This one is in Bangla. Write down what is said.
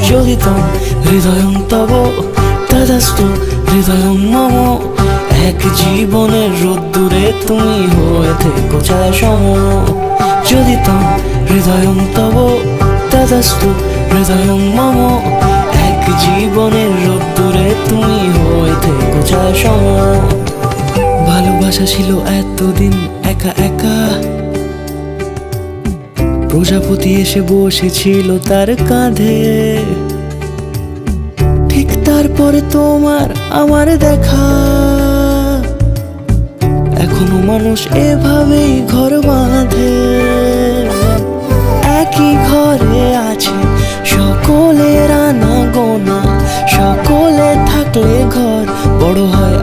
যোগিতং হৃদয়ং তব তদাস্তু হৃদয়ং মম। এক জীবনের রোদ্দুরে তুমি হয়ে থেকো ছায়া সম। যোগিতং হৃদয়ং তব তদাস্তু হৃদয়ং মম। এক জীবনের রোদ্দুরে তুমি হয়ে থেকো ছায়া সম। ভালোবাসা ছিল এতদিন একা একা, প্রজাপতি এসে বসেছিল তার কাঁধে। ঠিক তারপরে তোমার আমার দেখা, এখনো মানুষ এভাবেই ঘর বাঁধে। একই ঘরে আছে সকলের আনা গোনা, সকলে থাকলে ঘর বড় হয়।